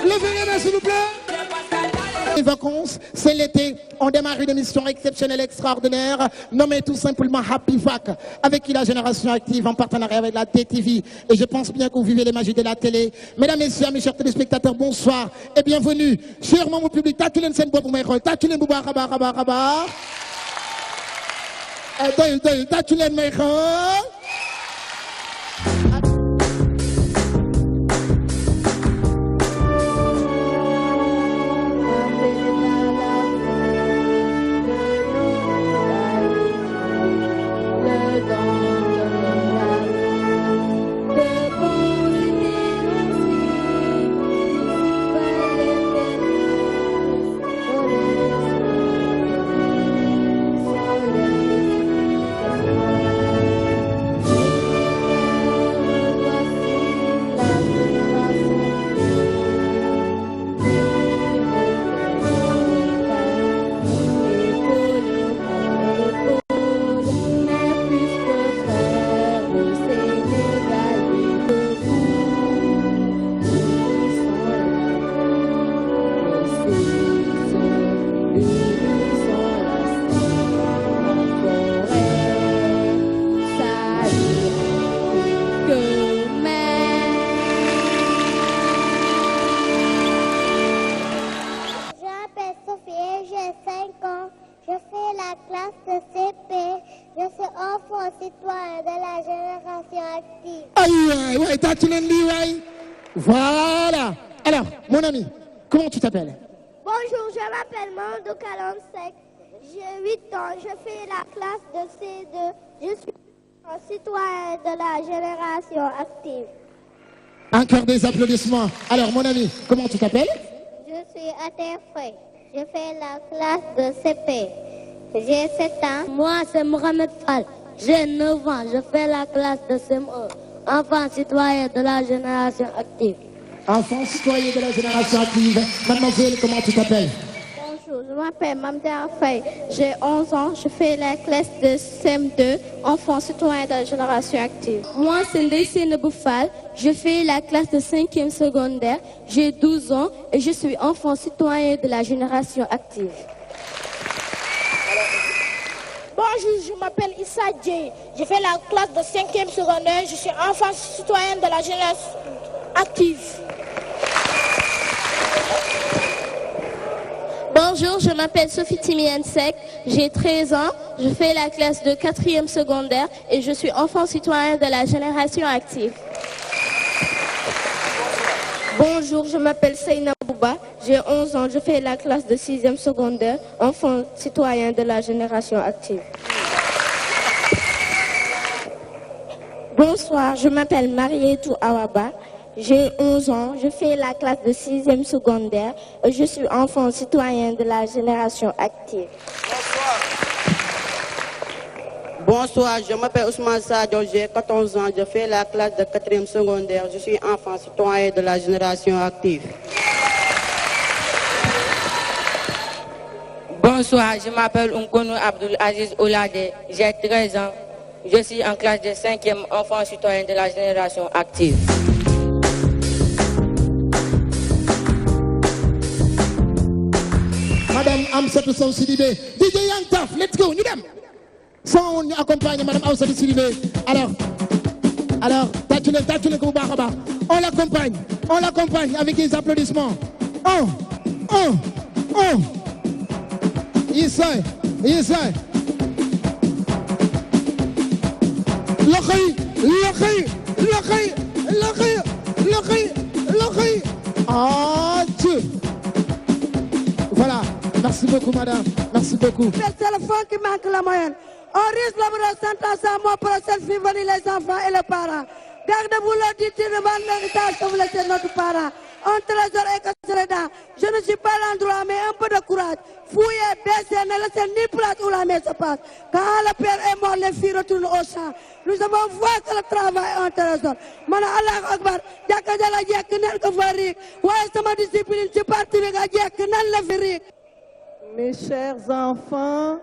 Levez les mains, s'il vous plaît. Les vacances, c'est l'été. On démarre une émission exceptionnelle, extraordinaire, nommée tout simplement Happy Vac, avec qui la génération active en partenariat avec la DTV. Et je pense bien que vous vivez les magies de la télé. Mesdames, messieurs, mes chers téléspectateurs, bonsoir et bienvenue. Sûrement mon public, tatulen sen bobu mekhol, tatulen buba khaba khaba khaba. Tatulen mekhol. Voilà. Alors, mon ami, comment tu t'appelles? Bonjour, je m'appelle Mandou Kalonsek. J'ai 8 ans, je fais la classe de C2. Je suis un citoyen de la génération active. Encore des applaudissements. Alors, mon ami, comment tu t'appelles? Je suis Aterfrey. Je fais la classe de CP. J'ai 7 ans. Moi, c'est Mohamed Fall. J'ai 9 ans. Je fais la classe de CME. Enfant citoyen de la génération active. Enfant citoyen de la génération active. Mademoiselle, comment tu t'appelles? Bonjour, je m'appelle Mamdar Faye. J'ai 11 ans. Je fais la classe de CM2. Enfant citoyen de la génération active. Moi, c'est Ndeyse Boufal. Je fais la classe de 5e secondaire. J'ai 12 ans et je suis enfant citoyen de la génération active. Bonjour, je m'appelle Issa Djei. Je fais la classe de 5e secondaire. Je suis enfant citoyen de la génération active. Bonjour, je m'appelle Sophie Timiensek. J'ai 13 ans. Je fais la classe de 4e secondaire et je suis enfant citoyen de la génération active. Bonjour, je m'appelle Seyna Bouba. J'ai 11 ans. Je fais la classe de 6e secondaire, enfant citoyen de la génération active. Bonsoir, je m'appelle Marietou Awaba. J'ai 11 ans. Je fais la classe de 6e secondaire et je suis enfant citoyen de la génération active. Bonsoir, je m'appelle Ousmane Sadio, j'ai 14 ans, je fais la classe de 4e secondaire, je suis enfant citoyen de la génération active. Bonsoir, je m'appelle Unkono Abdul Aziz Oulade, j'ai 13 ans, je suis en classe de 5e enfant citoyen de la génération active. Madame Amsatou Sow Sidibé, DJ Young Taf, let's go, nous dem. Sans on accompagne Madame Amsatou Sidibé. Alors, tatulen ko baax. On l'accompagne avec des applaudissements. Yes. Loxoy. Ah, Dieu. Voilà. Merci beaucoup, madame. Merci beaucoup. C'est le téléphone qui manque la moyenne. On risque la sentence à mort pour faire venir les enfants et les parents. Gardez-vous le détournement de l'héritage que vous laissez notre parent. Un trésor est cassé dedans. Je ne suis pas l'endroit, mais un peu de courage. Fouillez, baissez, ne laissez ni place où la main se passe. Quand le père est mort, les filles retournent au champ. Nous avons vu que le travail est un trésor. Mana Allah Akbar, Jakajala Jek, Nel Kafarik, ouais, c'est ma discipline, c'est parti de Jek, Nel Leferik. Mes chers enfants,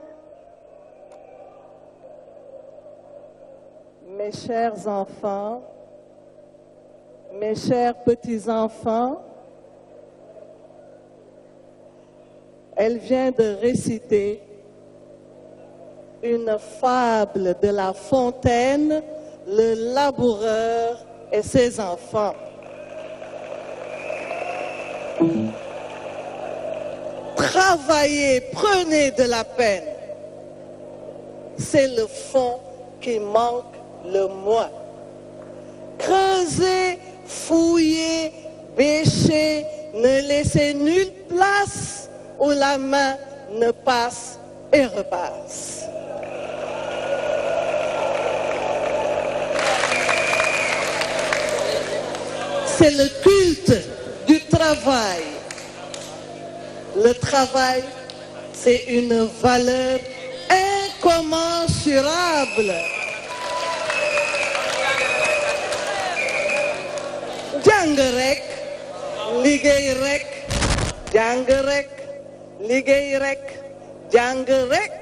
mes chers petits-enfants, Elle vient de réciter une fable de La Fontaine, le laboureur et ses enfants. Travaillez, prenez de la peine. C'est le fond qui manque le moins. Creusez, fouillez, bêchez, ne laissez nulle place où la main ne passe et repasse. C'est le culte du travail. Le travail, c'est une valeur incommensurable. Jàng rek, liggéey rek, jàng rek, liggéey rek, jàng rek,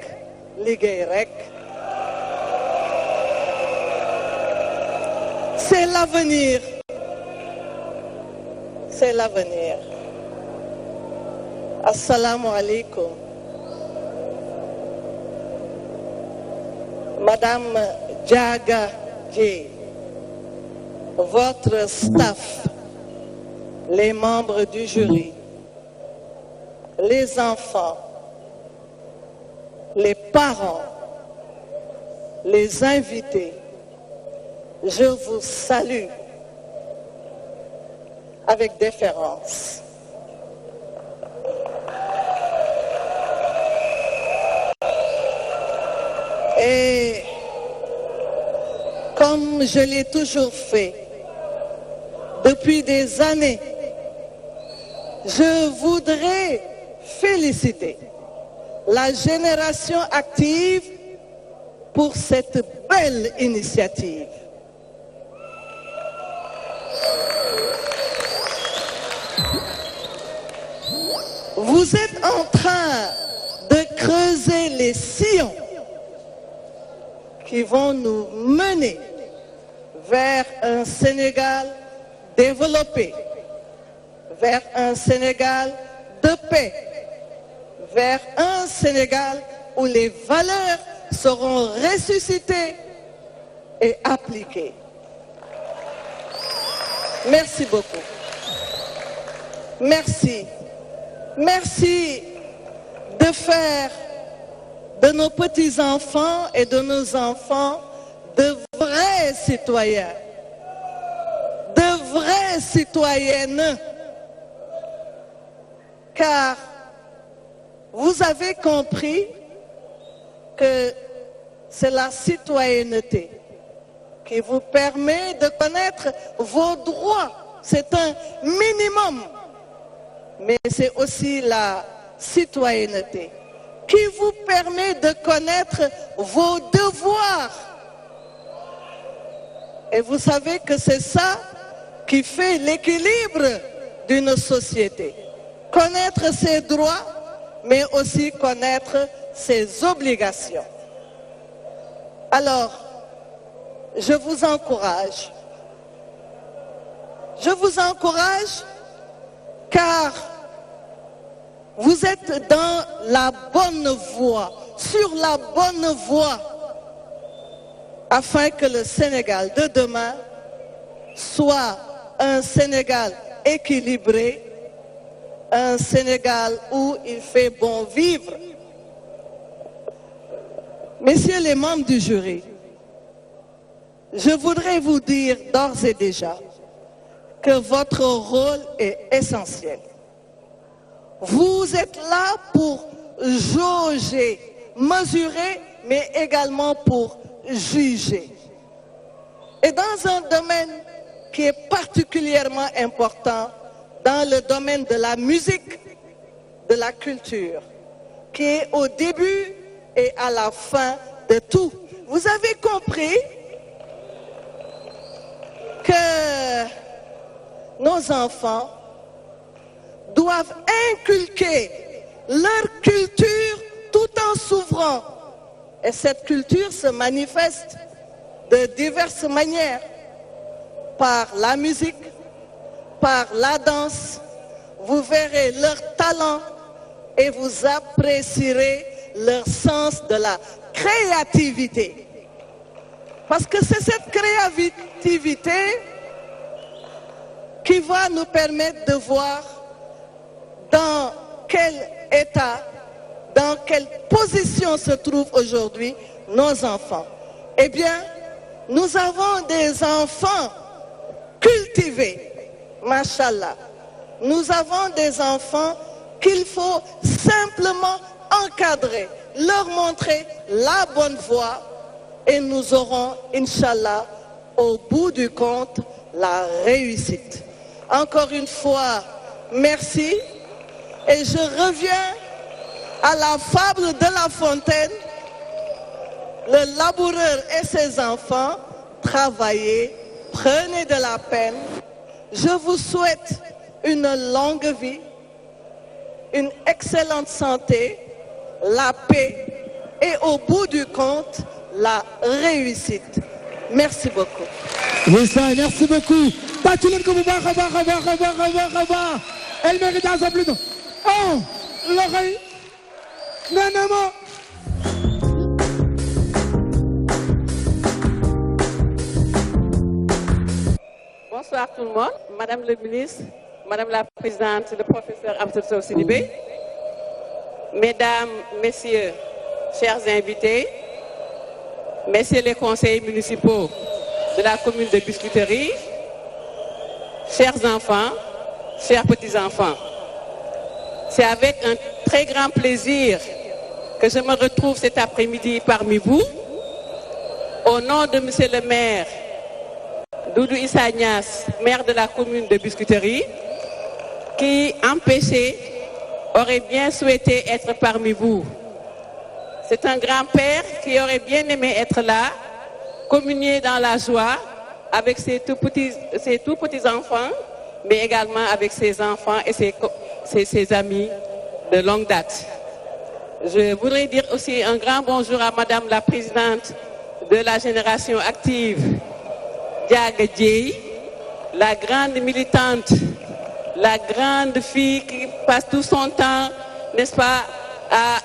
liggéey rek. C'est l'avenir. C'est l'avenir. Assalamu alaikum. Madame Diaga J, votre staff, les membres du jury, les enfants, les parents, les invités, je vous salue avec déférence. Et comme je l'ai toujours fait depuis des années, je voudrais féliciter la génération active pour cette belle initiative. Vous êtes en train de creuser les sillons qui vont nous mener vers un Sénégal développé, vers un Sénégal de paix, vers un Sénégal où les valeurs seront ressuscitées et appliquées. Merci beaucoup. Merci. Merci de faire de nos petits-enfants et de nos enfants de vrais citoyens, de vraies citoyennes, car vous avez compris que c'est la citoyenneté qui vous permet de connaître vos droits. C'est un minimum, mais c'est aussi la citoyenneté qui vous permet de connaître vos devoirs. Et vous savez que c'est ça qui fait l'équilibre d'une société. Connaître ses droits, mais aussi connaître ses obligations. Alors, je vous encourage. Je vous encourage car vous êtes dans la bonne voie, sur la bonne voie, afin que le Sénégal de demain soit un Sénégal équilibré, un Sénégal où il fait bon vivre. Messieurs les membres du jury, je voudrais vous dire d'ores et déjà que votre rôle est essentiel. Vous êtes là pour jauger, mesurer, mais également pour juger. Et dans un domaine qui est particulièrement important, dans le domaine de la musique, de la culture, qui est au début et à la fin de tout. Vous avez compris que nos enfants doivent inculquer leur culture tout en s'ouvrant. Et cette culture se manifeste de diverses manières, par la musique, par la danse. Vous verrez leur talent et vous apprécierez leur sens de la créativité. Parce que c'est cette créativité qui va nous permettre de voir dans quel état, dans quelle position se trouvent aujourd'hui nos enfants. Eh bien, nous avons des enfants cultivés, machallah. Nous avons des enfants qu'il faut simplement encadrer, leur montrer la bonne voie et nous aurons, Inch'Allah, au bout du compte, la réussite. Encore une fois, merci. Et je reviens à la fable de La Fontaine. Le laboureur et ses enfants, travaillez, prenez de la peine. Je vous souhaite une longue vie, une excellente santé, la paix et au bout du compte, la réussite. Merci beaucoup. Oui, ça, merci beaucoup. Elle mérite un plus. Oh, l'oreille. Non. Bonsoir tout le monde, Madame le ministre, Madame la Présidente, le professeur Amsatou Sow Sidibé, Mesdames, Messieurs, chers invités, Messieurs les conseillers municipaux de la commune de Biscuiterie, chers enfants, chers petits-enfants, c'est avec un très grand plaisir que je me retrouve cet après-midi parmi vous, au nom de Monsieur le maire Doudou Issa Niasse, maire de la commune de Biscuiterie, qui, empêché, aurait bien souhaité être parmi vous. C'est un grand-père qui aurait bien aimé être là, communier dans la joie avec ses tout petits enfants, mais également avec ses enfants et ses amis de longue date. Je voudrais dire aussi un grand bonjour à Madame la Présidente de la Génération Active, Diaga Dieye, la grande militante, la grande fille qui passe tout son temps, n'est-ce pas, à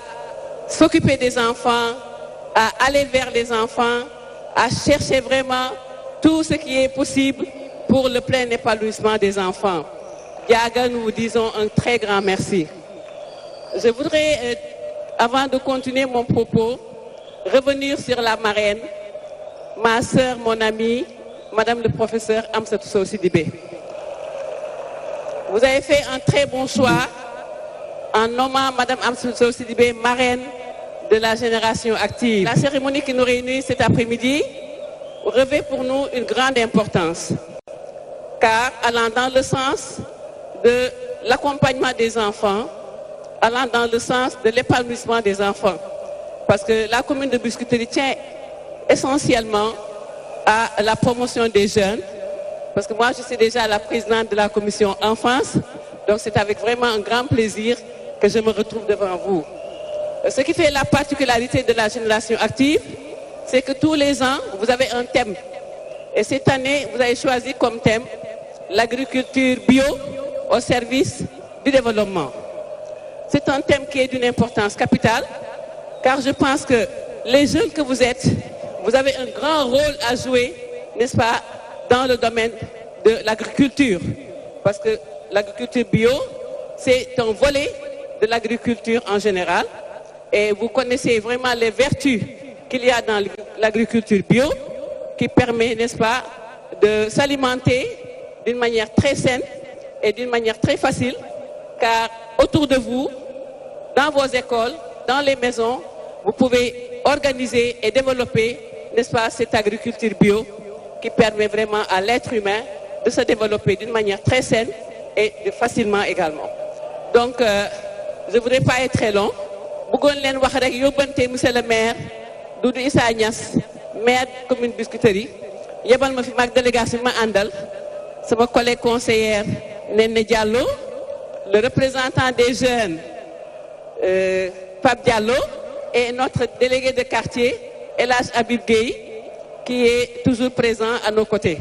s'occuper des enfants, à aller vers les enfants, à chercher vraiment tout ce qui est possible pour le plein épanouissement des enfants. Diaga, nous vous disons un très grand merci. Je voudrais, avant de continuer mon propos, revenir sur la marraine, ma sœur, mon amie, Madame le professeur Amsatou Sow Sidibé. Vous avez fait un très bon choix en nommant Madame Amsatou Sow Sidibé marraine de la Génération Active. La cérémonie qui nous réunit cet après-midi revêt pour nous une grande importance, car allant dans le sens de l'accompagnement des enfants, allant dans le sens de l'épanouissement des enfants. Parce que la commune de Biscuiterie tient essentiellement à la promotion des jeunes, parce que moi je suis déjà la présidente de la commission enfance, donc c'est avec vraiment un grand plaisir que je me retrouve devant vous. Ce qui fait la particularité de la Génération Active, c'est que tous les ans, vous avez un thème. Et cette année, vous avez choisi comme thème l'agriculture bio au service du développement. C'est un thème qui est d'une importance capitale, car je pense que les jeunes que vous êtes, vous avez un grand rôle à jouer, n'est-ce pas, dans le domaine de l'agriculture. Parce que l'agriculture bio, c'est un volet de l'agriculture en général. Et vous connaissez vraiment les vertus qu'il y a dans l'agriculture bio, qui permet, n'est-ce pas, de s'alimenter d'une manière très saine et d'une manière très facile, car autour de vous, dans vos écoles, dans les maisons, vous pouvez organiser et développer, n'est-ce pas, cette agriculture bio qui permet vraiment à l'être humain de se développer d'une manière très saine et facilement également. Donc, je ne voudrais pas être très long. Monsieur le maire, Doudou Issa Niasse, maire de la commune de Biscuiterie, yebal ma fi mag délégation ma andal, sama collègue conseillère Néné Diallo, le représentant des jeunes Pape Diallo et notre délégué de quartier Elhadj Habib Gueye, qui est toujours présent à nos côtés.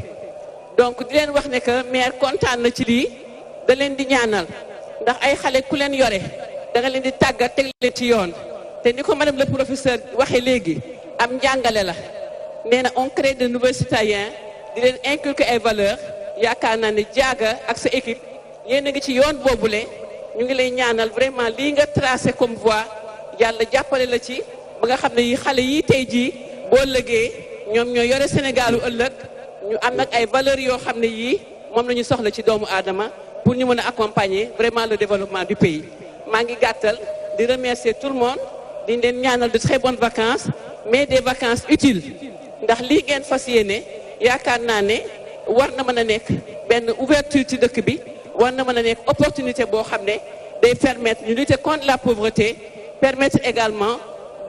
Donc di leen wax ne que maire kontaan na ci lii da leen di ñaanal ndax ay xale ku leen yore da nga leen di tàggat teg leen ci yoon te ni ko madame le professeur waxee léegi am njàngale la nee na on crée de nouveaux citoyens di leen inculquer ay valeurs yaakaar naa ne jaaga ak sa équipe yéen a ngi ci yoon boobule ñu ngi lay ñaanal vraiment lii nga tracé comme voie yàlla jàppale la ci ba nga xam ne yi xale yi tey jii boo lëgee ñoom ñoo yore Sénégalu ëllëg ñu am nag ay valeurs yoo xam ne yii moom la ñu soxla ci doomu aadama pour ñu mën a accompagner vraiment le développement du pays. maa ngi gàttal di remercier tout le monde di leen ñaanal de très bonnes vacances mais des vacances utiles ndax lii ngeen fas yéene yaakaar naa ne war na mën a nekk benn ouverture ci dëkk bi war na mën a nekk opportunité boo xam ne day permettre ñu lutter contre la pauvreté permettre également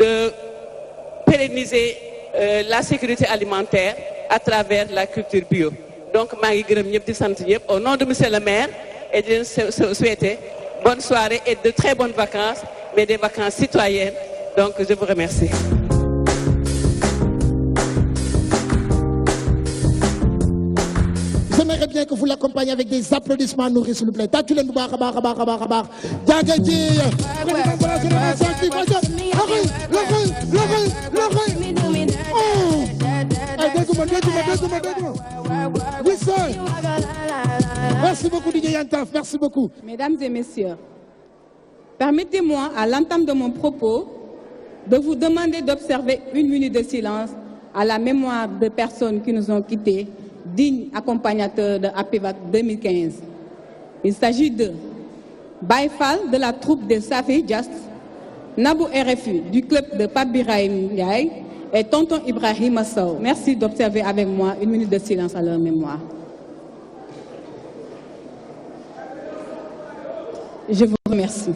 de pérenniser la sécurité alimentaire à travers la culture bio. Donc, maa ngi gërëm ñëpp di sant ñëpp au nom de monsieur le maire et de leen souhaiter bonne soirée et de très bonnes vacances, mais des vacances citoyennes. Donc, je vous remercie. J'aimerais bien que vous l'accompagniez avec des applaudissements nourris, s'il vous plaît. Diaga Dieye, président de la génération active. Merci beaucoup, Didier Yantaf. Merci beaucoup. Mesdames et messieurs, permettez-moi, à l'entame de mon propos, de vous demander d'observer 1 minute de silence à la mémoire de personnes qui nous ont quittés, dignes accompagnateurs de APIVAC 2015. Il s'agit de Baïfal de la troupe de Safi Just, Nabou RFU du club de Pape Birahim Ndiaye et Tonton Ibrahim Sow. Merci d'observer avec moi 1 minute de silence à leur mémoire. Je vous remercie.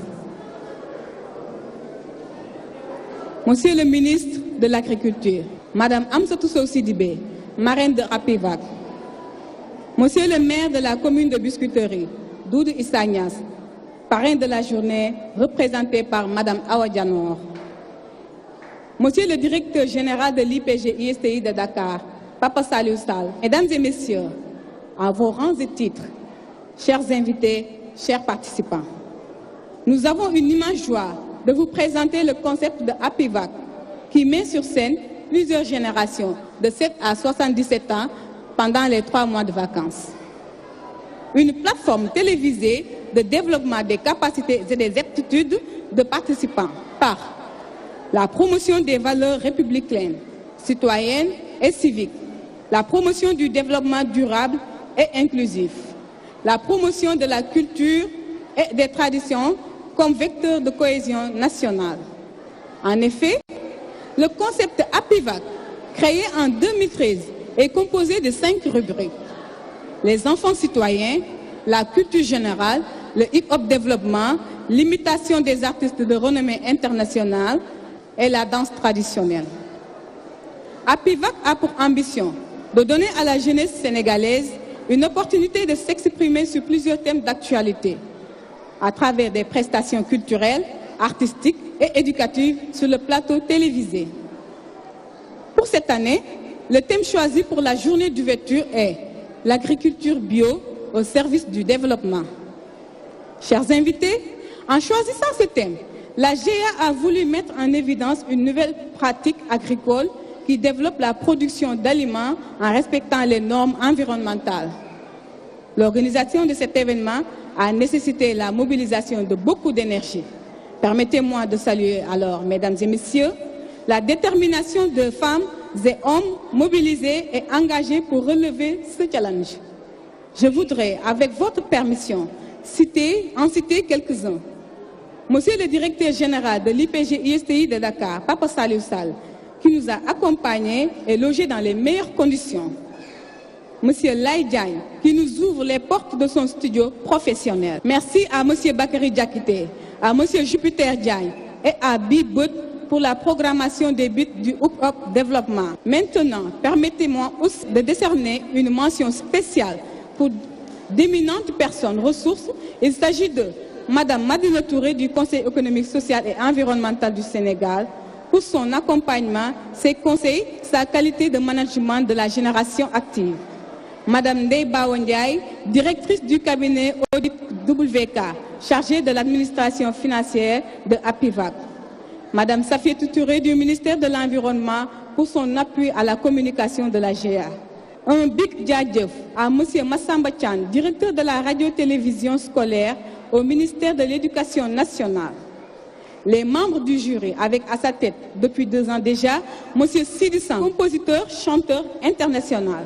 Monsieur le ministre de l'Agriculture, Madame Amsatou Sow Sidibé, marraine de APIVAC, Monsieur le maire de la commune de Biscuiterie, Doudou Issa Niass, parrain de la journée représenté par Madame Awa Dianor, Monsieur le directeur général de l'IPG-ISTI de Dakar, Papa Saliou Sall, Mesdames et Messieurs, à vos rangs et titres, chers invités, chers participants, nous avons une immense joie de vous présenter le concept de APIVAC qui met sur scène plusieurs générations de 7 à 77 ans pendant les 3 mois de vacances. Une plateforme télévisée de développement des capacités et des aptitudes de participants par la promotion des valeurs républicaines, citoyennes et civiques, la promotion du développement durable et inclusif, la promotion de la culture et des traditions comme vecteur de cohésion nationale. En effet, le concept APIVAC, créé en 2013, est composé de 5 rubriques. Les enfants citoyens, la culture générale, le hip-hop développement, l'imitation des artistes de renommée internationale et la danse traditionnelle. APIVAC a pour ambition de donner à la jeunesse sénégalaise une opportunité de s'exprimer sur plusieurs thèmes d'actualité à travers des prestations culturelles, artistiques et éducatives sur le plateau télévisé. Pour cette année, le thème choisi pour la journée d'ouverture est l'agriculture bio au service du développement. Chers invités, en choisissant ce thème, la GIA a voulu mettre en évidence une nouvelle pratique agricole qui développe la production d'aliments en respectant les normes environnementales. L'organisation de cet événement a nécessité la mobilisation de beaucoup d'énergie. Permettez-moi de saluer alors, mesdames et messieurs, la détermination de femmes et hommes mobilisés et engagés pour relever ce challenge. Je voudrais, avec votre permission, en citer quelques-uns. Monsieur le directeur général de l'IPG-ISTI de Dakar, Papa Saliou Sall, qui nous a accompagnés et logés dans les meilleures conditions. Monsieur Laye Diagne, qui nous ouvre les portes de son studio professionnel. Merci à Monsieur Bakary Diakité, à Monsieur Jupiter Diagne et à Bibut pour la programmation des buts du hip-hop développement. Maintenant, permettez-moi aussi de décerner une mention spéciale pour d'éminentes personnes ressources. Il s'agit de Madame Madina Touré du Conseil économique, social et environnemental du Sénégal pour son accompagnement, ses conseils, sa qualité de management de la génération active. Madame Ndeye Bawa Ndiaye, directrice du cabinet Audit WK, chargée de l'administration financière de APIVAC. Madame Safiatou Touré du ministère de l'Environnement pour son appui à la communication de la GA. Un big jaajëf à Monsieur Massamba Thian, directeur de la radio-télévision scolaire au ministère de l'Éducation nationale. Les membres du jury, avec à sa tête depuis 2 ans déjà, Monsieur Sidi San, compositeur, chanteur international.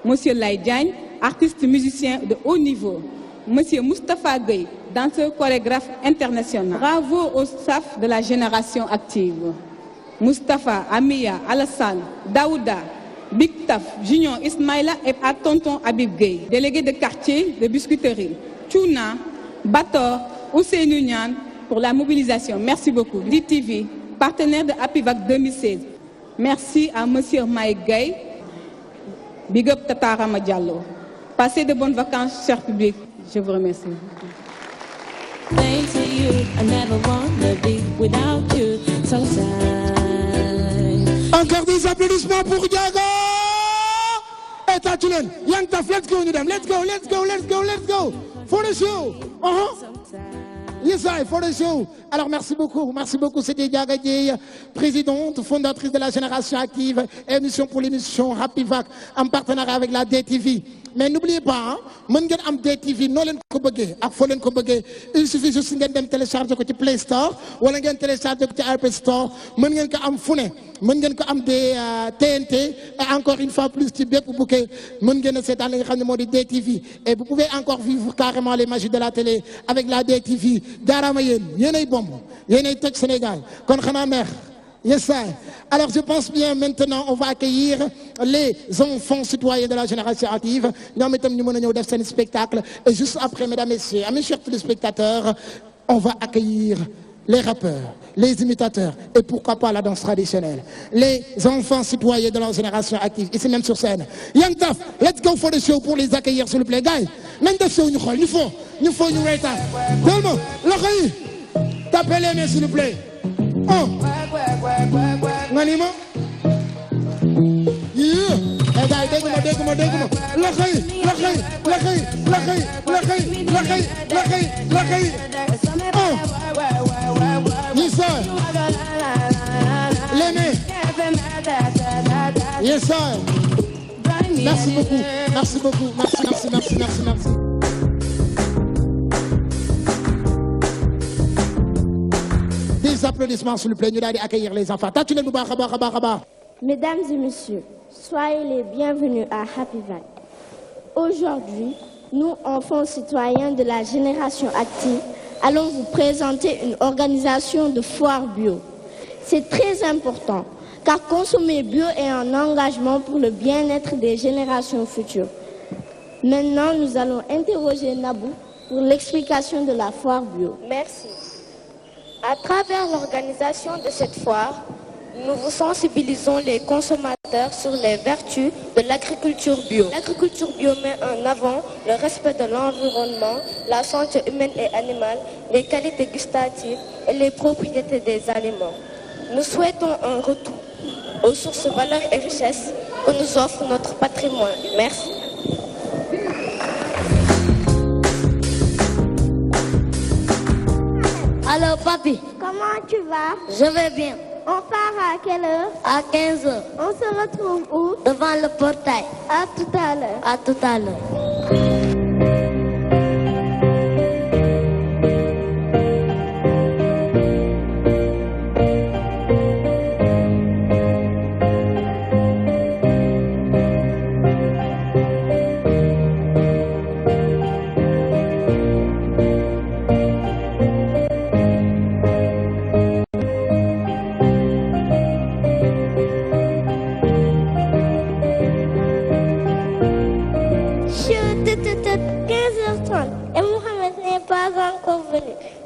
Monsieur Laye Diagne, artiste musicien de haut niveau. Monsieur Moustapha Gueye, danseur chorégraphe international. Bravo au staff de la génération active. Moustapha, Amia, Alassane, Daouda, Big Taf, Junior Ismaïla et à Tonton Habib Gueye, délégué de quartier de Biscuiterie. Tchouna, Bator, Ousseynou Niane pour la mobilisation. Merci beaucoup. DTV, partenaire de APIVAC 2016. Merci à Monsieur Maïk Gueye. Big up Tatara Diallo. Passez de bonnes vacances, cher public. Je vous remercie. Thanks to you, I never wanna be without you. So sad. Encore des applaudissements pour Diago. Et Tatulen, Young Taf, let's go, let's go, let's go, let's go, let's go. For the show. Yes, I, for the show. Alors merci beaucoup, c'était Diaga Dieye, présidente, fondatrice de la Génération Active, émission pour l'émission APIVAC, en partenariat avec la DTV. Mais n'oubliez pas, mën ngeen am DTV noo leen ko bëggee ak foo leen ko bëggee, il suffit juste ngeen dem télécharger ko ci Play Store wala ngeen télécharger ko ci Apple Store, mën ngeen ko am fu ne, mën ngeen ko am des TNT et encore une fois plus ci bépp bouquet mën ngeen a seetaan li nga xam ne moo di DTV et vous pouvez encore vivre carrément les magies de la télé avec la DTV. jaaraama yéen yéenay bomb yéenay toj Sénégal kon xanaa neex. Yes, sir. Alors je pense bien maintenant on va accueillir les enfants citoyens de la Génération Active. Nous allons faire un spectacle et juste après, mesdames et messieurs, à mes chers téléspectateurs, on va accueillir les rappeurs, les imitateurs et pourquoi pas la danse traditionnelle. Les enfants citoyens de la Génération Active, ici même sur scène. Young Taf, let's go for the show pour les accueillir s'il vous plaît. Guys, même de show, il faut nous rate. Tout le monde, tapez les mains s'il vous plaît. Nganima yeah hey guys dégg ma laxay yes sir les mains yes sir merci beaucoup merci. Des applaudissements s'il vous plaît, nous allons accueillir les enfants. Mesdames et messieurs, soyez les bienvenus à APIVAC. Aujourd'hui, nous, enfants citoyens de la Génération Active, allons vous présenter une organisation de foire bio. C'est très important, car consommer bio est un engagement pour le bien-être des générations futures. Maintenant, nous allons interroger Nabou pour l'explication de la foire bio. Merci. À travers l'organisation de cette foire, nous vous sensibilisons les consommateurs sur les vertus de l'agriculture bio. L'agriculture bio met en avant le respect de l'environnement, la santé humaine et animale, les qualités gustatives et les propriétés des aliments. Nous souhaitons un retour aux sources, valeurs et richesses que nous offre notre patrimoine. Merci. Alors papi, comment tu vas? Je vais bien. On part à quelle heure? À 15 h. On se retrouve où? Devant le portail. À tout à l'heure. À tout à l'heure.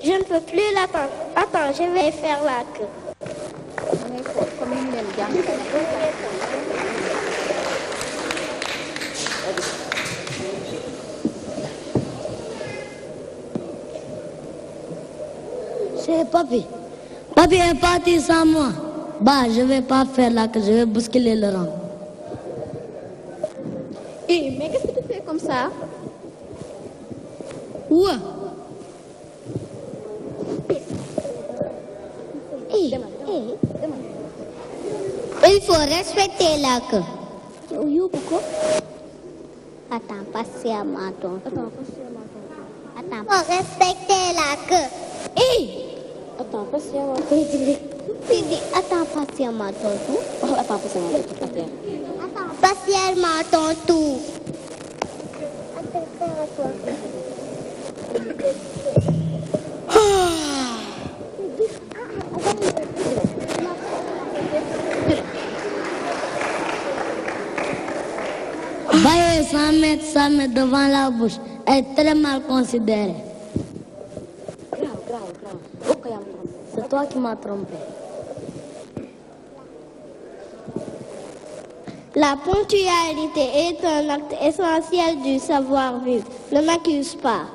Je ne peux plus l'attendre. Attends, je vais faire la queue. C'est papi. Papi est parti sans moi. Bah, je vais pas faire la queue, je vais bousculer le rang. Mais qu'est-ce que tu fais comme ça? Ouais. faut respecter la queue. Pourquoi? Attends, patiemment ton tour. Attends, faut respecter la queue. Attends, patiemment. Attends, patiemment ton tour. Attends, patiemment. Attends, patiemment ton tour. Bailler 100 mètres devant la bouche est très mal considéré. C'est toi qui m'as trompé. La ponctualité est un acte essentiel du savoir-vivre. Ne m'accuse pas.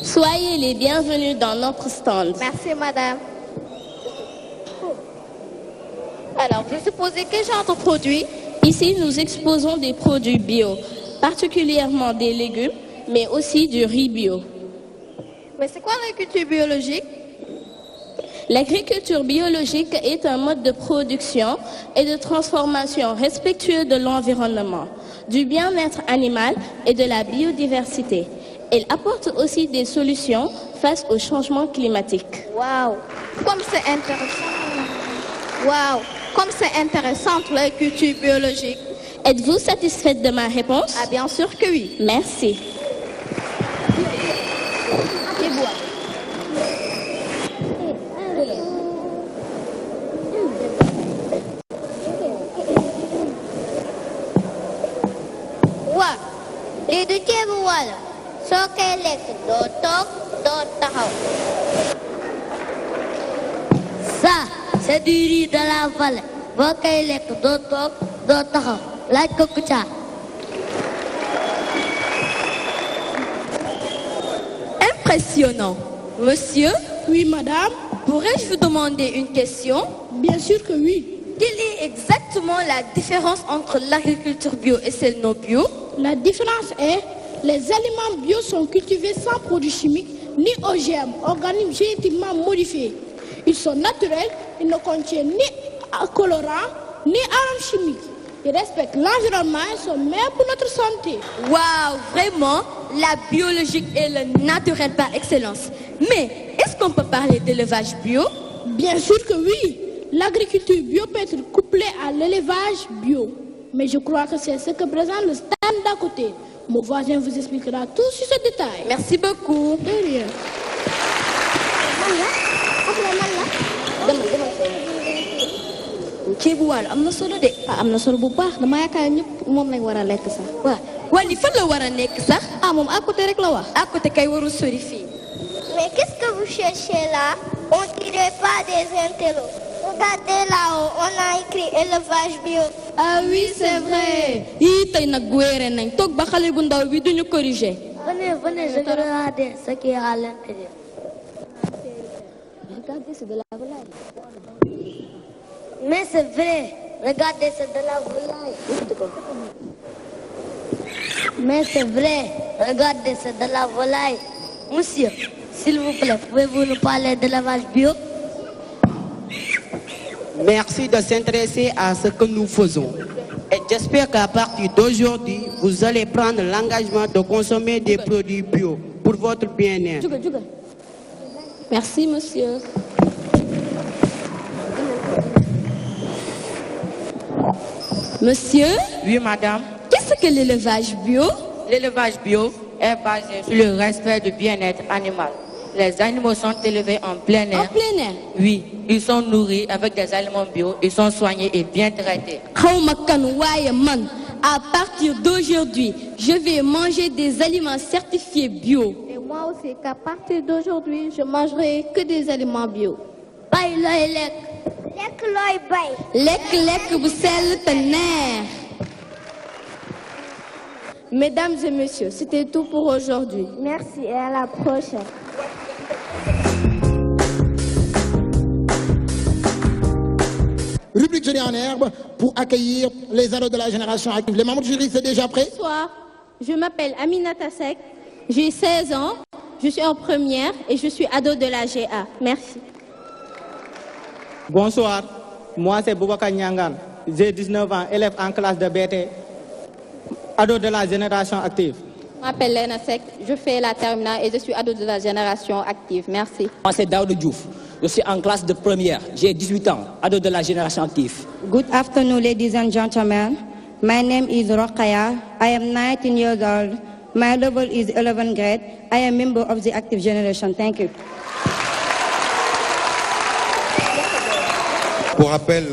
Soyez les bienvenus dans notre stand. Merci, madame. Alors, vous supposez quel genre de produits? Ici, nous exposons des produits bio, particulièrement des légumes, mais aussi du riz bio. Mais c'est quoi l'agriculture biologique? L'agriculture biologique est un mode de production et de transformation respectueux de l'environnement, du bien-être animal et de la biodiversité. Elle apporte aussi des solutions face au changement climatique. Waouh, comme c'est intéressant. Waouh, comme c'est intéressant l'agriculture biologique. Êtes-vous satisfaite de ma réponse? Ah, bien sûr que oui. Merci. lii du ceebu wala soo koy lekk doo toog doo taxaw. Ça, c'est du riz de la vallée. Boo koy lekk doo toog doo taxaw. Laaj ko Kouthia. Impressionnant. Monsieur? Oui, madame. Pourrais-je vous demander une question? Bien sûr que oui. Quelle est exactement la différence entre l'agriculture bio et celle non bio? La différence est les aliments bio sont cultivés sans produits chimiques ni OGM, organismes génétiquement modifiés. Ils sont naturels, ils ne contiennent ni colorants ni arômes chimiques. Ils respectent l'environnement et sont meilleurs pour notre santé. Waouh, vraiment, la biologique et le naturel par excellence. Mais est-ce qu'on peut parler d'élevage bio? Bien sûr que oui. L'agriculture bio peut être couplée à l'élevage bio. Mais je crois que c'est ce que présente le stand d'à côté. Mon voisin vous expliquera tout sur ce détail. Merci beaucoup. De rien. ceebu waalo am na solo de. am na solo bu baax dama yaakaar ñëpp moom lañ war a lekk sax. waa li fan la war a nekk sax. moom à côté rek la wax. à côté kay warul sori fii. Mais qu'est-ce que vous cherchez là? On dirait pas des intellos. Regardez là-haut, on a écrit élevage bio. Ah oui, c'est vrai. yii tey nag wéere nañ toog ba xale bu ndaw bi duñu corriger. Venez, je vais regarder ce qui est à l'intérieur. Regardez, c'est de la volaille. Mais c'est vrai, regardez, c'est de la volaille. Mais c'est vrai, regardez, c'est de la volaille. Monsieur, s'il vous plaît, pouvez-vous nous parler de l'élevage bio? Merci de s'intéresser à ce que nous faisons. Et j'espère qu'à partir d'aujourd'hui, vous allez prendre l'engagement de consommer des produits bio pour votre bien-être. Merci, monsieur. Monsieur? Oui, madame. Qu'est-ce que l'élevage bio? L'élevage bio est basé sur le respect du bien-être animal. Les animaux sont élevés en plein air. En plein air? Oui, ils sont nourris avec des aliments bio, ils sont soignés et bien traités. À partir d'aujourd'hui, je vais manger des aliments certifiés bio. Et moi aussi, qu'à partir d'aujourd'hui, je mangerai que des aliments bio. Bay looy lekk. Lekk looy bay. Lekk bu sell te neex. Mesdames et messieurs, c'était tout pour aujourd'hui. Merci et à la prochaine. rubrique Jeudi en herbe, pour accueillir les ados de la génération active. Les membres du jury, c'est déjà prêt? Bonsoir, je m'appelle Aminata Sek, j'ai 16 ans, je suis en première et je suis ado de la GA. Merci. Bonsoir, moi c'est Boubacar Nyangan, j'ai 19 ans, élève en classe de BT, ado de la génération active. Je m'appelle Lena Sek, je fais la terminale et je suis ado de la génération active. Merci. Moi c'est Daoud Diouf, je suis en classe de première, j'ai 18 ans, ado de la génération active. Good afternoon, ladies and gentlemen. My name is Rokaya. I am 19 years old. My level is 11th grade. I am member of the active generation. Thank you. Pour rappel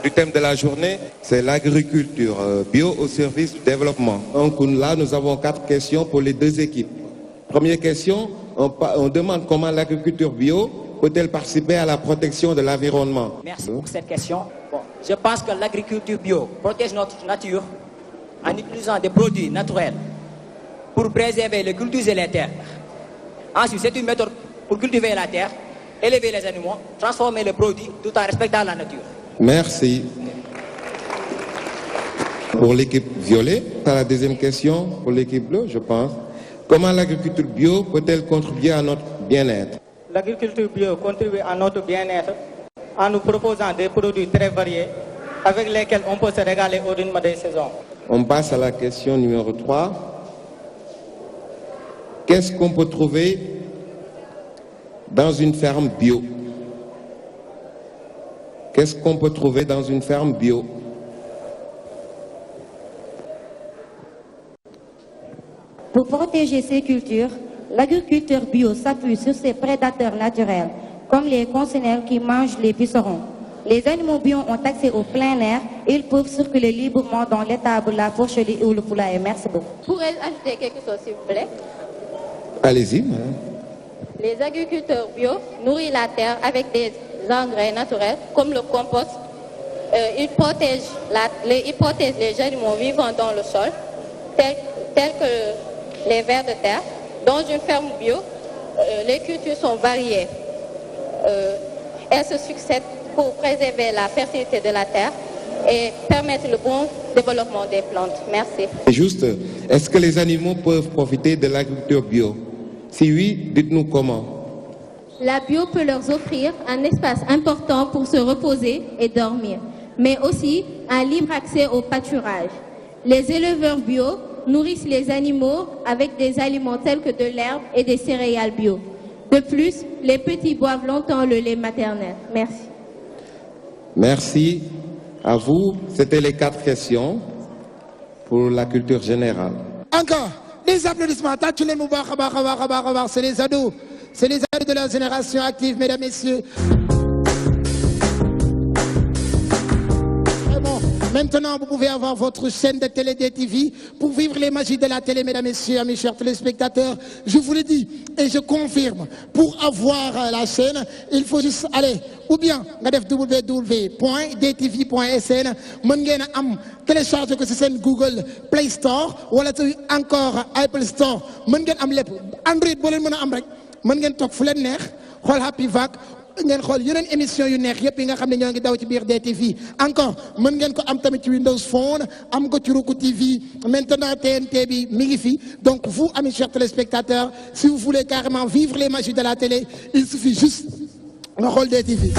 du thème de la journée, c'est l'agriculture bio au service du développement. Donc là, nous avons 4 questions pour les 2 équipes. Première question, on demande comment l'agriculture bio peut-elle participer à la protection de l'environnement? Merci pour cette question. Bon, je pense que l'agriculture bio protège notre nature en utilisant des produits naturels pour préserver les cultures et les terres. Ensuite, c'est une méthode pour cultiver la terre, élever les animaux, transformer les produits tout en respectant la nature. Merci. Pour l'équipe violet, à la deuxième question, pour l'équipe bleue, je pense. Comment l'agriculture bio peut-elle contribuer à notre bien-être? L'agriculture bio contribue à notre bien-être en nous proposant des produits très variés avec lesquels on peut se régaler au rythme des saisons. On passe à la question numéro 3. Qu'est-ce qu'on peut trouver dans une ferme bio? Qu'est-ce qu'on peut trouver dans une ferme bio? Pour protéger ces cultures, l'agriculteur bio s'appuie sur ses prédateurs naturels, comme les coccinelles qui mangent les pucerons. Les animaux bio ont accès au plein air et ils peuvent circuler librement dans l'étable, la porcherie ou le poulailler. Merci beaucoup. Pourrais-je ajouter quelque chose, s'il vous plaît? Allez-y, madame. Les agriculteurs bio nourrissent la terre avec des engrais naturels comme le compost. Ils protègent les animaux vivants dans le sol, tels que les vers de terre. Dans une ferme bio, les cultures sont variées. Elles se succèdent pour préserver la fertilité de la terre et permettre le bon développement des plantes. Merci. Juste, est-ce que les animaux peuvent profiter de l'agriculture bio? Si oui, dites-nous comment. La bio peut leur offrir un espace important pour se reposer et dormir, mais aussi un libre accès au pâturage. Les éleveurs bio nourrissent les animaux avec des aliments tels que de l'herbe et des céréales bio. De plus, les petits boivent longtemps le lait maternel. Merci. Merci à vous. C'était les 4 questions pour la culture générale. Encore des applaudissements. C'est les ados. C'est les ados de la génération active, mesdames, messieurs. Maintenant, vous pouvez avoir votre chaîne de télé DTV pour vivre les magies de la télé, mesdames, messieurs, mes chers téléspectateurs. Je vous le dis et je confirme, pour avoir la chaîne, il faut juste aller ou bien www.dtv.sn, télécharger que c'est Google Play Store ou encore Apple Store. Android, vous pouvez am rek, mën ngeen toog fu leen neex, xool Happy Vac, ngeen xool yeneen émission yu neex yëpp yi nga xam ne ñoo ngi daw ci biir DTV. Encore mën ngeen ko am tamit ci Windows Phone, am ko ci Roku TV, maintenant TNT bi mi ngi fi. Donc vous, amis chers téléspectateurs, si vous voulez carrément vivre les magies de la télé, il suffit juste nga xool DTV.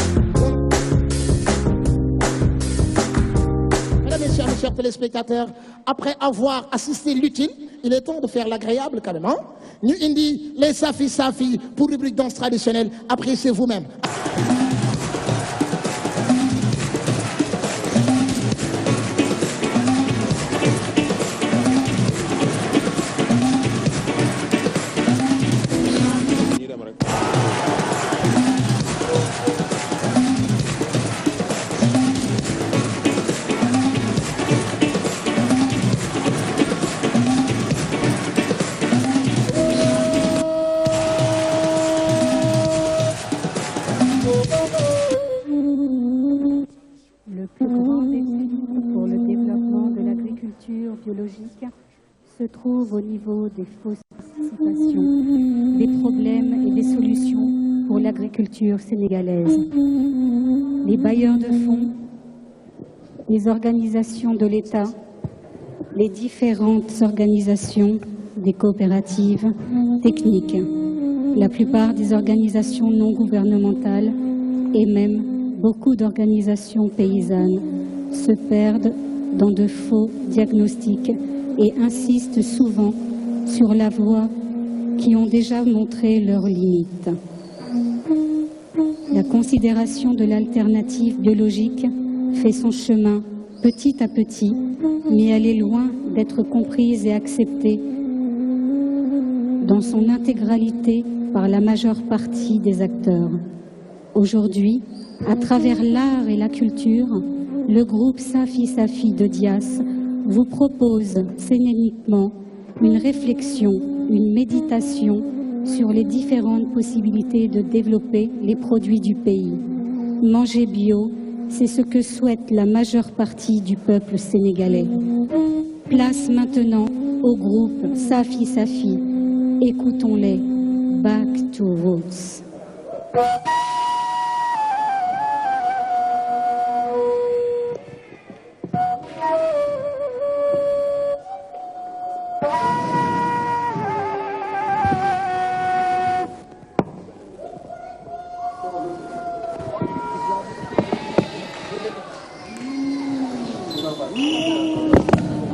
Mesdames et messieurs, mes chers téléspectateurs, après avoir assisté l'utile, il est temps de faire l'agréable quand même. Hein? Nous indi les Safi pour rubrique danse traditionnelle. Appréciez vous-même. Se trouve au niveau des fausses participations, des problèmes et des solutions pour l'agriculture sénégalaise. Les bailleurs de fonds les organisations de l'État, les différentes organisations des coopératives techniques, la plupart des organisations non gouvernementales et même beaucoup d'organisations paysannes se perdent dans de faux diagnostics et insistent souvent sur la voie qui ont déjà montré leurs limites. La considération de l'alternative biologique fait son chemin petit à petit, mais elle est loin d'être comprise et acceptée dans son intégralité par la majeure partie des acteurs. Aujourd'hui, à travers l'art et la culture, le groupe Safi Safi de Dias vous propose scéniquement une réflexion, une méditation sur les différentes possibilités de développer les produits du pays. Manger bio, c'est ce que souhaite la majeure partie du peuple sénégalais. Place maintenant au groupe Safi Safi. Écoutons-les. Back to Roots.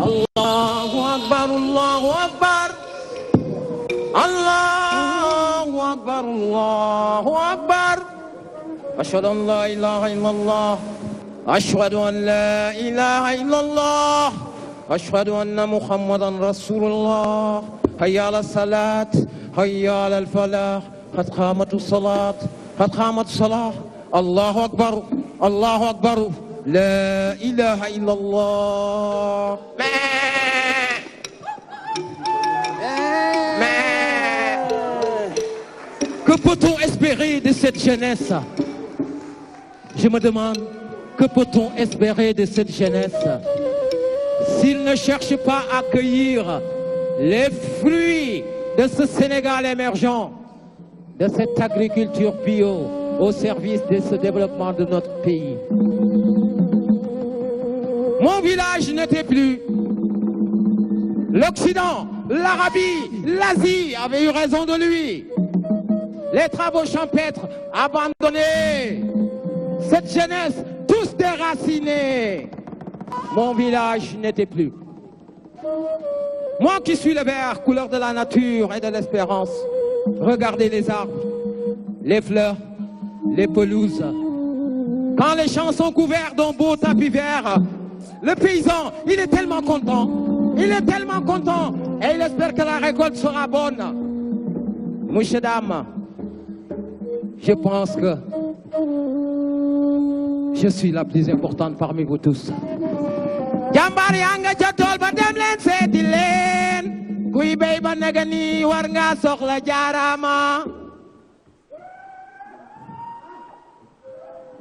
Allahu Akbar, Allahu Akbar, Allahu Akbar, Allahu Akbar. Ashhadu an la ilaha illallah, ashhadu an la ilaha illallah, ashhadu anna Muhammadan Rasulullah. Hayya ala salat, hayya ala al-falah, qad qamatus salat, qad qamatus salah. Allahu Akbar, Allahu Akbar. La ilaha illallah. Que peut-on espérer de cette jeunesse? Je me demande, que peut-on espérer de cette jeunesse s'ils ne cherchent pas à cueillir les fruits de ce Sénégal émergent, de cette agriculture bio au service de ce développement de notre pays? Mon village n'était plus. L'Occident, l'Arabie, l'Asie avaient eu raison de lui. Les travaux champêtres abandonnés. Cette jeunesse, tous déracinés. Mon village n'était plus. Moi qui suis le vert, couleur de la nature et de l'espérance, regardez les arbres, les fleurs, les pelouses. Quand les champs sont couverts d'un beau tapis vert, le paysan, il est tellement content. Il est tellement content. Et il espère que la récolte sera bonne. Monsieur, dame, je pense que je suis la plus importante parmi vous tous. Jambar yanga jatol ba dem len seti len kuy bay ba nagani war nga soxla jaarama.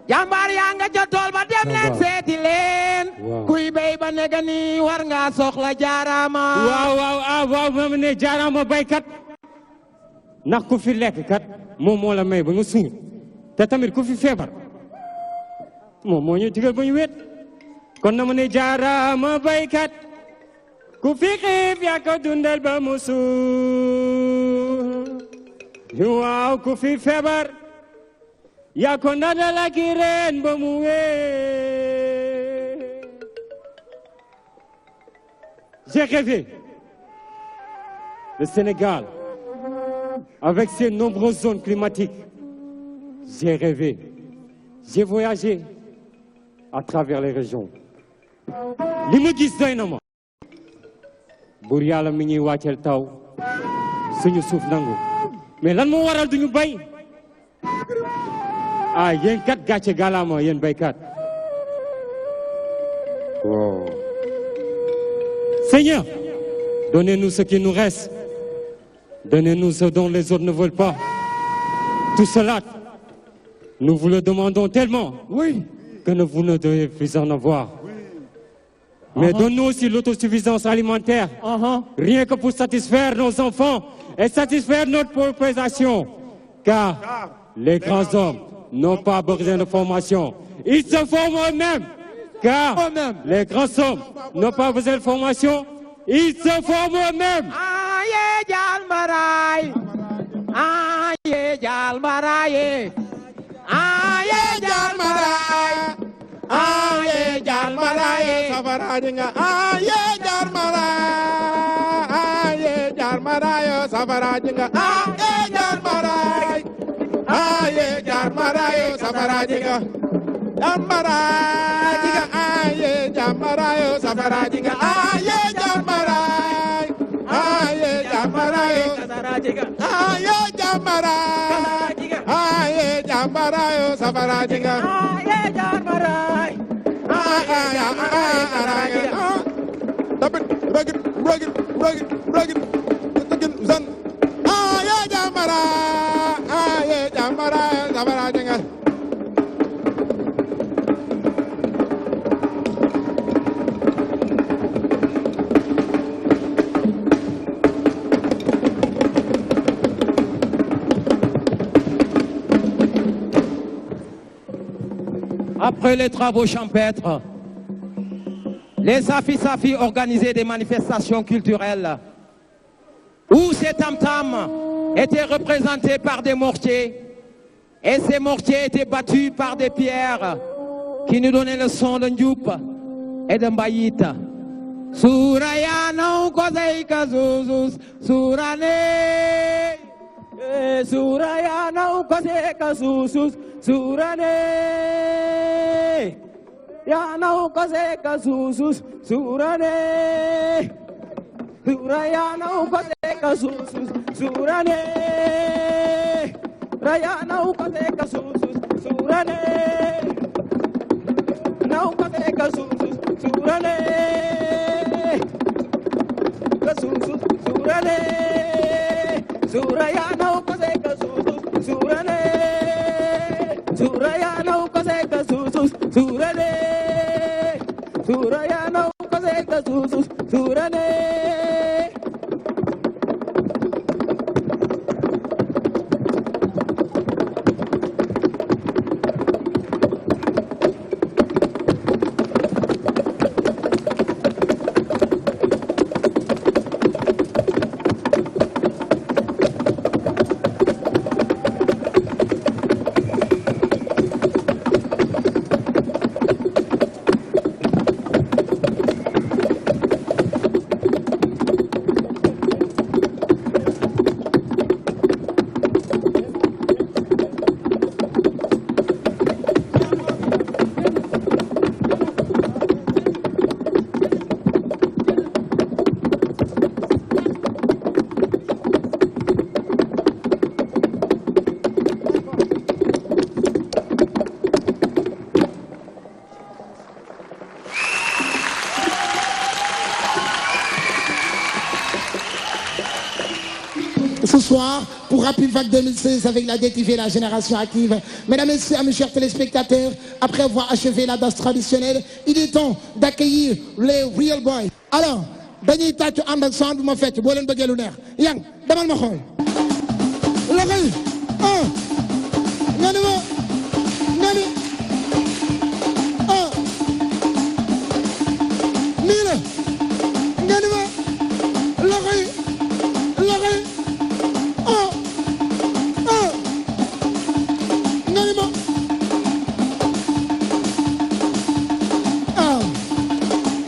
Jambar yanga jatol ba dem len seti len kuy bay ba nagani war nga soxla jaarama. waaw ma ne jaarama baykat ndax ku fi lekk kat moom moo la may ba nga suur te tamit ku fi feebar moom moo ñu digal ba ñu wéet kon na ma ne jaarama baykat ku fi xiif yaa ko dundal ba mu suur waaw ku fi feebar yaa ko nadal ak reen ba mu wéet. J'ai rêvé le Sénégal avec ses nombreuses zones climatiques. J'ai rêvé, j'ai voyagé à travers les régions. li ma gis doy na ma. buur yàlla mi ñuy wàcceel taw suñu suuf nangu mais lan moo waral duñu bay. ah yéen kat gàcce gàllaama yéen baykat. Oh. Seigneur, donnez-nous ce qui nous reste. Donnez-nous ce dont les autres ne veulent pas. Tout cela, nous vous le demandons tellement que vous ne devez plus en avoir. Mais donne-nous aussi l'autosuffisance alimentaire, rien que pour satisfaire nos enfants et satisfaire notre population. Car les grands hommes n'ont pas besoin de formation. Ils se forment eux-mêmes. Car les grands hommes n'ont pas besoin de formation, ils se forment eux-mêmes. Aye jalmaray, aye jalmaray, aye jalmaray, aye jalmaray, sabarajinga, aye jalmaray, aye jalmaray, sabarajinga, aye jalmaray, aye jalmaray, sabarajinga, jalmaray, aye jalmaray, sabarajinga, aye jalmaray. Aye jamarayo, aye jamarayo, aye jamarayo, safarajiga. Aye jamarayo, aye jamarayo, safarajiga. Après les travaux champêtres, les Safi organisaient des manifestations culturelles où ces tam-tams étaient représentés par des mortiers et ces mortiers étaient battus par des pierres qui nous donnaient le son de Ndjoup et de Mbayita. Surayana ukozeika zuzus surane Surayana ukozeika zuzus surane Yana ukozeka zuzus surane Surayana ukozeka zuzus surane Rayana ukozeka zuzus surane Na ukozeka zuzus surane Zuzus surane Surayana ukozeka zuzus surane Surayana ukozeka zuzus surane Surayana ukozeka zuzus surane Ce soir, pour Happy Vac 2016 avec la DTV, la génération active. Mesdames et messieurs, mes chers téléspectateurs, après avoir achevé la danse traditionnelle, il est temps d'accueillir les Real Boys. Alors, dañuy tàccu ànd ak sound bu ma fecc boo leen bëggee lu neex yang demal ma xool loxo yi nga ni ma nga ni nii la nga ni ma loxo yi nga ni ma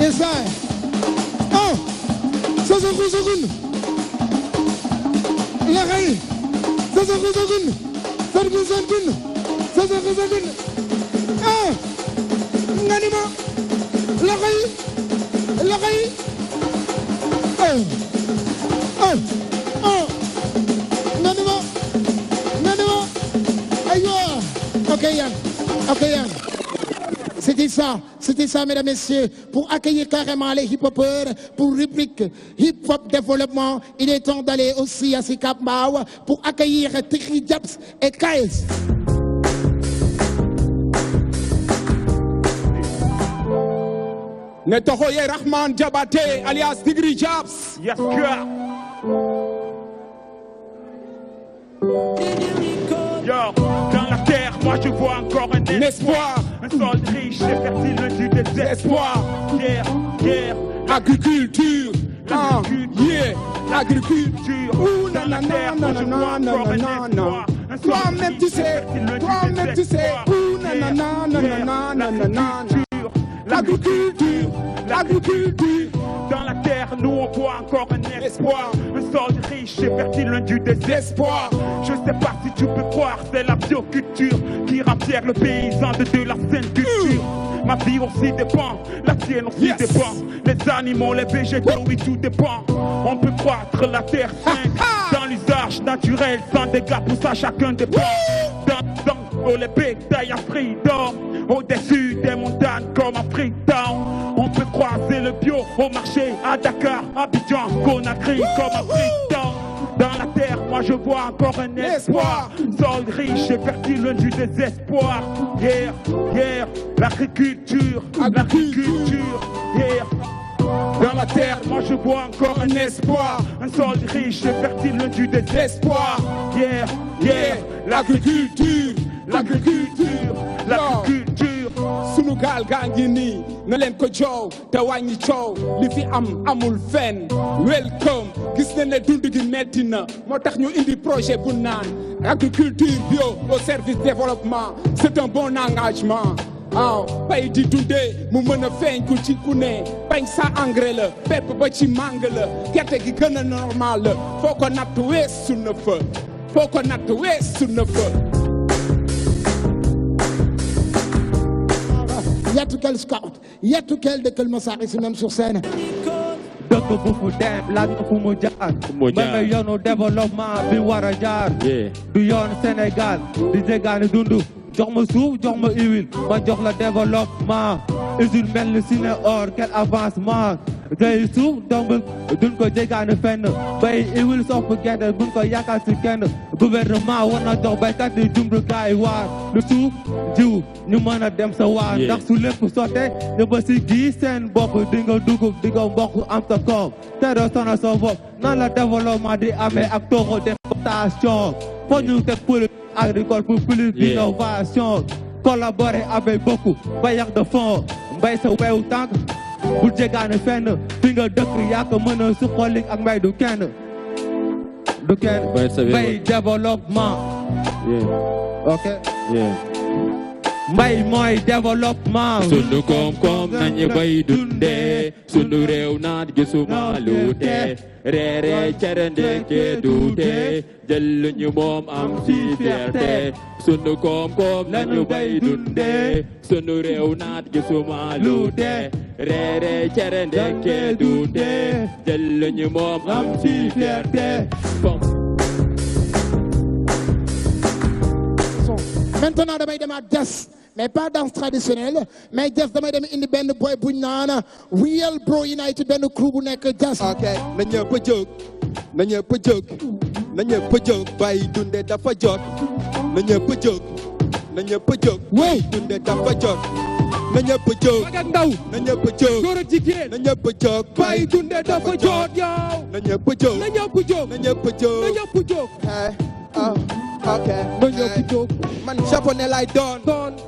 inside seconde la xay seconde nga ni ma la xay nga ni ma aywa ok Yann C'était ça, mesdames et messieurs, pour accueillir carrément les hip-hopeurs, pour rubrique hip-hop développement. Il est temps d'aller aussi à Sicap Mbao pour accueillir Tikri Japs et Kaes. Netohoye Rahman Diabaté, alias Tikri Japs. Yes, sir. Yo, dans la terre, moi je vois encore un espoir. un sol riche et fertile du désespoir. Guerre, guerre, agriculture, l'agriculture, l'agriculture. Ouh, dans la terre, moi je vois encore un espoir. Toi-même tu sais, ouh, l'agriculture, l'agriculture. Dans la terre, nous on voit encore un espoir. Un sol riche et fertile du désespoir. Je sais pas si tu peux croire, c'est la bioculture qui remplit le paysan de la saine culture. Ma vie aussi dépend, la tienne aussi dépend. Les animaux, les végétaux, oui tout dépend. On peut croître la terre saine dans l'usage naturel, sans dégâts, pour ça chacun dépend. Dans les bétails à freedom, au-dessus des montagnes comme à Freetown. On peut croiser le bio au marché à Dakar, Abidjan, Conakry comme à Freetown. Dans la terre, moi je vois encore un espoir. Sol riche et fertile du désespoir. Yeah, yeah, l'agriculture, l'agriculture, yeah. Dans la terre, moi je vois encore un espoir. Un sol riche et fertile du désespoir. Yeah, yeah, l'agriculture, l'agriculture, l'agriculture. Sunu gaal gaa ngi nii na leen ko joow te wàññi coow li fi amul fenn. Welcome gis na ne dund gi metti na moo tax ñu indi projet bu naan agriculture bio au service développement. C'est un bon engagement. Bay di dundee mu mën a feeñ ku ci ku ne bañ sa engrais la pepp ba ci màng la gerte gi gën a normal la foo ko natt weesu na fa foo ko natt weesu na fa. Yatukel Scout, Yatukel de Keur Massar ici même sur scène. dëkk bu fu dem laaj fu mu jaar. ma yoonu développement bi war a jaar. du yoon Sénégal di jégaani dundu. jox ma suuf jox ma huile ma jox la développement. usine mel ni Sine or quel avancement. day suuf donc duñ ko jégaani fenn. bay huile sopp gerte buñ ko yaakaar si kenn. gouvernement war na jox baykat yi jumtukaay waar. lu suuf jiw ñu mën a dem sa waar. ndax su lépp sottee ñu ba si gis seen bopp di nga dugub di nga mbokk am sa koom. te doo sonal sa bopp nan la développement di amee ak taux d'exportation. faut ñu teg politique agricole pour plus d'innovation. collaborer avec beaucoup bailleurs de fonds. mbay sa wewu tànk bu jégaane fenn fi nga dëkk yaa ko mën a suqali ak mbay du kenn. du kenn mbay développement. ok. mbay mooy développement. sunu koom-koom nañu bay dundee. sunu réew naat gisuma lu tee. reere cere ndeke duute. jël lu ñu moom am ci fierté. sunu koom-koom nañu bay dundee. sunu réew naat gisuma lu tee. reere cere ndeke duute. jël lu ñu moom am ci fierté. Maintenant damay dem ak jazz mais pas danse traditionnelle mais jazz damay dem indi benn boy buñ naan Real Bro United benn crew bu nekk jazz. ok na ñëpp a jóg na ñëpp a jóg na ñëpp a jóg bàyyi dunde dafa jot na ñëpp a jóg na ñëpp a jóg bàyyi dunde dafa jot na ñëpp a jóg mag ak ndaw na ñëpp a jóg góor ak jigéen na ñëpp a jóg bàyyi dunde dafa jot yow na ñëpp a jóg na ñëpp a jóg na ñëpp a jóg na ñëpp a jóg ok man japonais lay doon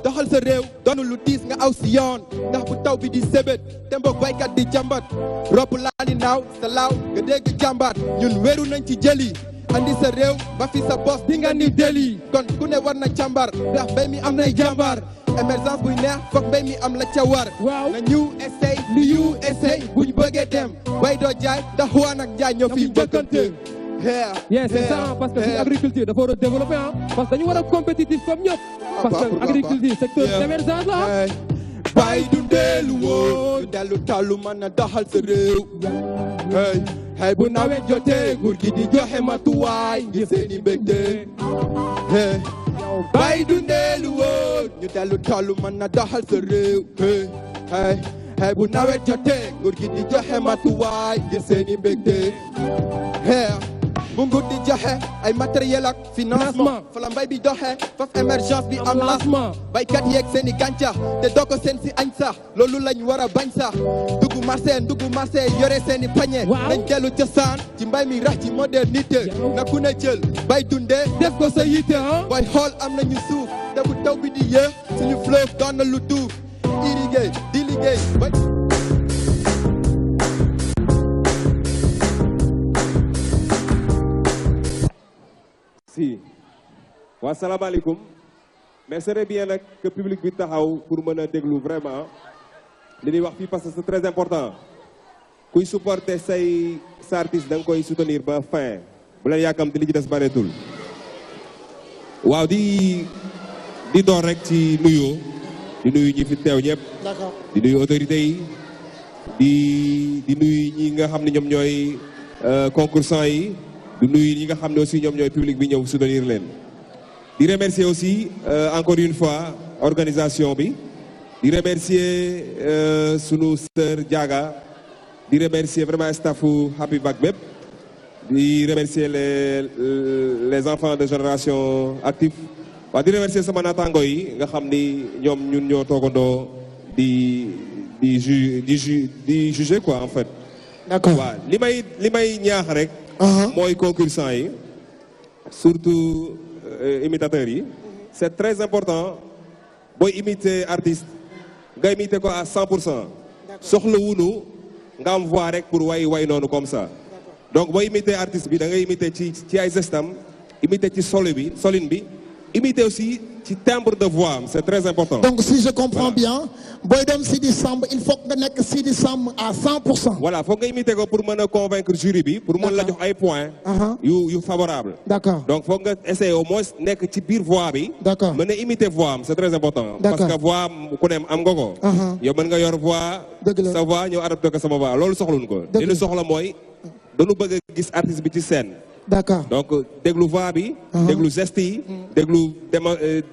doxal sa réew doonu lu diis nga aw si yoon ndax bu taw bi di sébét te mbokk baykat di jàmbat ropp laa di naaw sa laaw nga dégg jàmbat ñun wéeru nañ ci jëli andi sa réew ba fi sa bos di nga ni deli kon ku ne war na càmbar ndax mbéy mi am nay jàmbar émergence buy neex foog mbéy mi am la ca war na ñu essay li you essay buñ bëggee dem bay doo jaay ndax waan ak njaay ñoo fi bëggante. c'est ça parce que l'agriculture dafa war a développer parce que dañu war a compétitif comme ñëpp parce que agriculture secteur d'émergence la bàyyi du ndeelu woon dellu tàllu mën a doxal sa réew hey bu nawet jotee nguur gi di joxe matuwaay ngir seeni mbégte bàyyi du ndeelu woon ñu dellu tàllu mën a doxal sa réew hey bu nawet jotee nguur gi di joxe matuwaay ngir seeni mbégte bu nguur di joxe ay matériel ak financement fa la mbay bi doxe faf émergence bi am lancement baykat yeeg seen i gàncax te doo ko seen si añ sax loolu lañ war a bañ sax dugg marché yore seen i pañe nañ dellu cosaan ci mbay mi rax ci modernité na ku ne jël bay dundee def ko sa yitte booy xool am nañu suuf te bu taw bi di yee suñu fleuve doon na lu tuuf irrigué di liggéey ba si waa salaamaaleykum mais c'est bien nag que public bi taxaw pour mën a déglu vraiment li ñuy wax fii parce que c'est très important kuy supporter sa artiste da nga koy soutenir ba fin bu leen yàkkamti li ci des bareetul waaw di door rek ci nuyoo di nuyu ñi fi teew ñëpp di nuyu autorités yi di nuyu ñi nga xam ne ñoom ñooy concursants yi di nuyu ñi nga xam ne aussi ñoom ñooy public bi ñëw soutenir leen di remercier aussi encore une fois organisation bi di remercier sunu sœur Diaga di remercier vraiment staffu Happy Back bépp di remercier les enfants de génération active waaw di remercier sama naataango yi nga xam ni ñoom ñun ñoo toogandoo di juger quoi en fait. D'accord. waaw li may ñaax rek. mooy concursants yi surtout imitateurs yi. c'est très important booy imiter artiste nga imiter ko à 100%. soxla wunu nga am voix rek pour way noonu comme ça. donc booy imiter artiste bi da ngay imiter ci ay gestam imiter ci solin bi imiter aussi ci timbre de voix am c'est très important. donc si je comprends bien booy dem Sidi Samb il faut nga nekk Sidi Samb à 100%. voilà foog nga imiter ko pour mën a convaincre jury bi pour mën la jox ay points. yu favorable. d'accord donc foog nga essayer au moins nekk ci biir voix bi. d'accord mën a imiter voix am c'est très important. d'accord parce que voix ku ne am nga ko. yow mën nga yor voix. sa voix ñëw adapté ko sama voix loolu soxluñ ko. li ñu soxla mooy dañu bëgg a gis artiste bi ci scène. d'accord donc déglu voix bi. déglu geste yi. déglu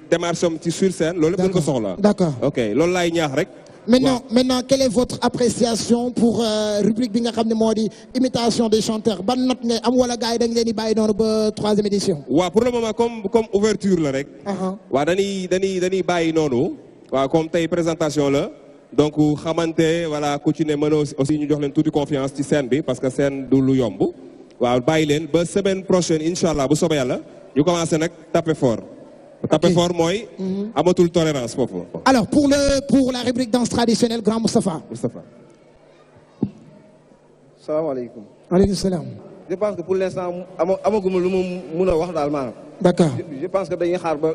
démarche am ci sur scène loolu lépp dañ ko soxla. d'accord ok loolu laay ñaax rek. maintenant quelle est votre appréciation pour rubrique bi nga xam ne moo di imitation des chanteurs ban note nga am wala gars yi dañ leen di bàyyi noonu ba 3e édition. waaw pour le moment comme ouverture la rek. waaw dañuy bàyyi noonu. waaw comme tey présentation la. donc xamante voilà ku ci ne mën aussi ñu jox leen tuuti confiance ci scène bi parce que scène du lu yomb. waaw bàyyi leen ba semaine prochaine incha allah bu soobee yàlla ñu commencé nag taper fort. taper fort mooy. amatul tolérance foofu. alors pour la rubrique danse traditionnelle grand Moustapha. salaamaaleykum. maaleykum salaam. je pense que pour l'instant amaguma lu mu mun a wax daal maanaam. d'accord je pense que dañuy xaar ba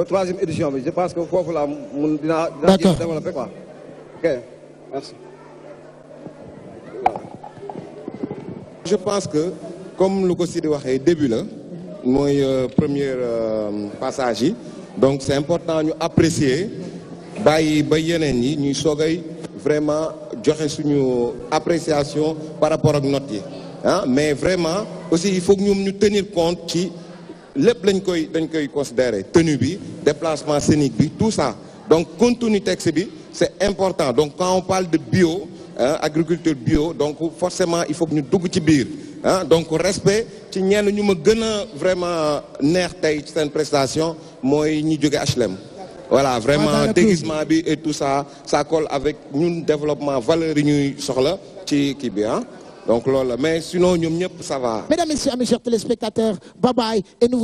3e édition bi je pense que foofu laa mun dinaa développer quoi. ok merci. je pense que comme lu ko Sidi waxee début la mooy premier passage yi donc c'est important ñu apprécier bàyyi ba yeneen yi ñuy soogay vraiment joxe suñu appréciation par rapport ak notes yi mais vraiment aussi il faut que ñoom ñu tenir compte ci lépp dañ koy considérer tenue bi déplacement scénique bi tout ça donc contenu texte bi c'est important donc quand on parle de bio agriculture bio donc forcément il faut que ñu dugg ci biir donc respect ci ñenn ñu ma gën a vraiment neex tey ci seen prestation mooy ñi jóge HLM. voilà vraiment déguisement bi et tout ça ça colle avec ñun développement valeur yi ñuy soxla ci kii bi donc loolu la mais sinon ñoom ñëpp ça va. Mesdames, Messieurs, mes chers téléspectateurs, bye bye et nous vous